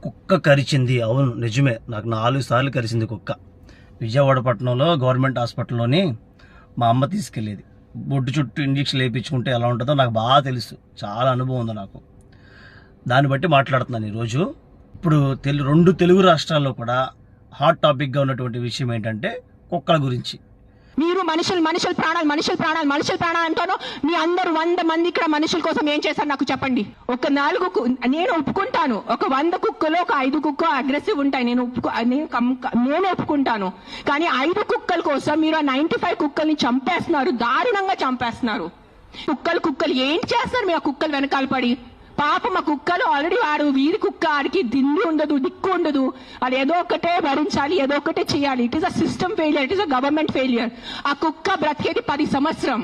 కుక్క కరిచింది. అవును, నిజమే. నాకు 4 సార్లు కరిచింది కుక్క. విజయవాడ పట్టణంలో గవర్నమెంట్ హాస్పిటల్లోని మా అమ్మ తీసుకెళ్ళేది. బొడ్డు చుట్టూ ఇంజక్షన్ వేయించుకుంటే ఎలా ఉంటుందో నాకు బాగా తెలుసు. చాలా అనుభవం ఉంది నాకు. దాన్ని బట్టి మాట్లాడుతున్నాను ఈరోజు. ఇప్పుడు 2 తెలుగు రాష్ట్రాల్లో కూడా హాట్ టాపిక్గా ఉన్నటువంటి విషయం ఏంటంటే కుక్కల గురించి. మీరు మనుషుల ప్రాణాలు అంటాను. మీ అందరు 100 మంది ఇక్కడ మనుషుల కోసం ఏం చేశారు నాకు చెప్పండి. ఒక 4 నేను ఒప్పుకుంటాను. ఒక 100 కుక్కలు ఒక 5 కుక్క అగ్రెసివ్ ఉంటాయి. నేను ఒప్పుకుంటాను. కానీ 5 కుక్కల కోసం మీరు ఆ 95 కుక్కల్ని చంపేస్తున్నారు, దారుణంగా చంపేస్తున్నారు. కుక్కలు ఏం చేస్తారు మీ ఆ కుక్కలు వెనకాల పడి? పాప మా కుక్కలు ఆల్రెడీ వాడు వీధి కుక్క, ఆడికి దిండి ఉండదు, దిక్కు ఉండదు. అది ఏదో ఒకటే భరించాలి, ఏదో ఒకటే చేయాలి. It is a system failure, it is a government failure. ఆ కుక్క బ్రతికేది 10 సంవత్సరం.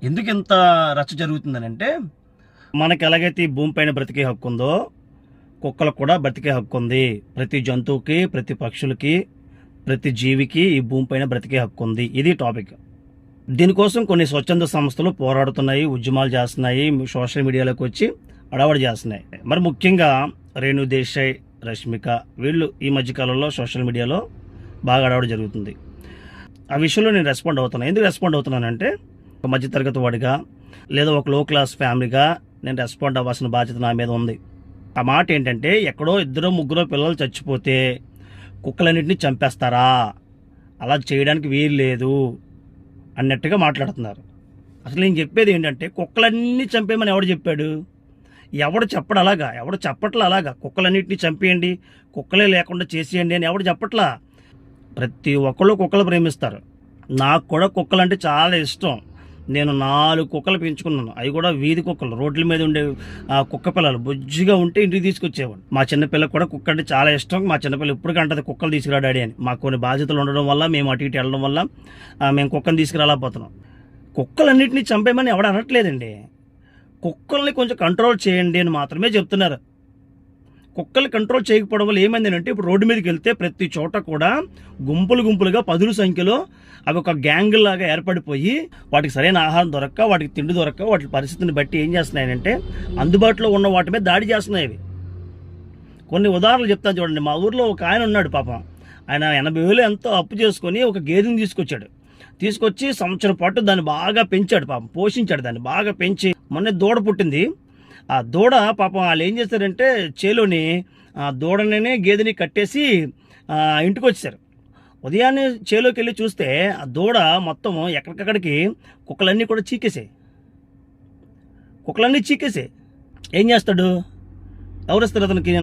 ఎందుకు ఇంత రచ్చ జరుగుతుందనంటే, మనకి ఎలాగైతే ఈ భూమిపైన బ్రతికే హక్కు ఉందో కుక్కలకు కూడా బ్రతికే హక్కు ఉంది. ప్రతి జంతువుకి, ప్రతి పక్షులకి, ప్రతి జీవికి ఈ భూమిపైన బ్రతికే హక్కు ఉంది. ఇది టాపిక్. దీనికోసం కొన్ని స్వచ్ఛంద సంస్థలు పోరాడుతున్నాయి, ఉద్యమాలు చేస్తున్నాయి, సోషల్ మీడియాలోకి వచ్చి అడవాడు చేస్తున్నాయి. మరి ముఖ్యంగా రేణు దేశాయ్, రష్మిక వీళ్ళు ఈ మధ్యకాలంలో సోషల్ మీడియాలో బాగా అడవాడు జరుగుతుంది. ఆ విషయంలో నేను రెస్పాండ్ అవుతున్నాను. ఎందుకు రెస్పాండ్ అవుతున్నానంటే, ఒక మధ్యతరగతి వాడిగా లేదా ఒక లో క్లాస్ ఫ్యామిలీగా నేను రెస్పాండ్ అవ్వాల్సిన బాధ్యత నా మీద ఉంది. ఆ మాట ఏంటంటే, ఎక్కడో 2-3 పిల్లలు చచ్చిపోతే కుక్కలన్నింటినీ చంపేస్తారా? అలా చేయడానికి వీలు లేదు అన్నట్టుగా మాట్లాడుతున్నారు. అసలు నేను చెప్పేది ఏంటంటే, కుక్కలన్నీ చంపేయమని ఎవడు చెప్పాడు? ఎవడు చెప్పడు అలాగా, ఎవడు చెప్పట్లా అలాగా. కుక్కలన్నింటినీ చంపేయండి, కుక్కలే లేకుండా చేసేయండి అని ఎవడు చెప్పట్లా. ప్రతి ఒక్కళ్ళు కుక్కలు ప్రేమిస్తారు. నాకు కూడా కుక్కలు అంటే చాలా ఇష్టం. నేను 4 కుక్కలు పెంచుకున్నాను. అవి కూడా వీధి కుక్కలు, రోడ్ల మీద ఉండే కుక్క పిల్లలు బుజ్జిగా ఉంటే ఇంటికి తీసుకొచ్చేవాడు. మా చిన్నపిల్లకి కూడా కుక్క అంటే చాలా ఇష్టం. మా చిన్నపిల్ల ఇప్పుడు కంటది కుక్కలు తీసుకురా డాడీ అని. మాకు కొన్ని బాధ్యతలు ఉండడం వల్ల, మేము అటు ఇటు వెళ్ళడం వల్ల మేము కుక్కను తీసుకురాలేకపోతున్నాం. కుక్కలన్నింటినీ చంపేయమని ఎవడు అనట్లేదండి. కుక్కల్ని కొంచెం కంట్రోల్ చేయండి అని మాత్రమే చెప్తున్నారు. కుక్కల్ని కంట్రోల్ చేయకపోవడం వల్ల ఏమైందంటే, ఇప్పుడు రోడ్డు మీదకి వెళ్తే ప్రతి చోట కూడా గుంపులుగా 10 సంఖ్యలో అవి ఒక గ్యాంగ్ లాగా ఏర్పడిపోయి, వాటికి సరైన ఆహారం దొరక్క, వాటికి తిండి దొరక్క, వాటి పరిస్థితిని బట్టి ఏం చేస్తున్నాయంటే అందుబాటులో ఉన్న వాటి మీద దాడి చేస్తున్నాయి. అవి కొన్ని ఉదాహరణలు చెప్తాను చూడండి. మా ఊర్లో ఒక ఆయన ఉన్నాడు పాపం. ఆయన 80,000 ఎంతో అప్పు చేసుకొని ఒక గేదెని తీసుకొచ్చి సంవత్సరం పాటు దాన్ని బాగా పెంచాడు. పాపం పోషించాడు, దాన్ని బాగా పెంచి మొన్న దూడ పుట్టింది. ఆ దూడ పాపం వాళ్ళు ఏం చేశారంటే, చేలోని దూడనే గేదెని కట్టేసి ఇంటికి వచ్చేసారు. ఉదయాన్నే చేలోకి వెళ్ళి చూస్తే ఆ దూడ మొత్తం ఎక్కడికక్కడికి కుక్కలన్నీ కూడా చీకేసాయి. ఏం చేస్తాడు? ఎవరిస్తారు అతనికి?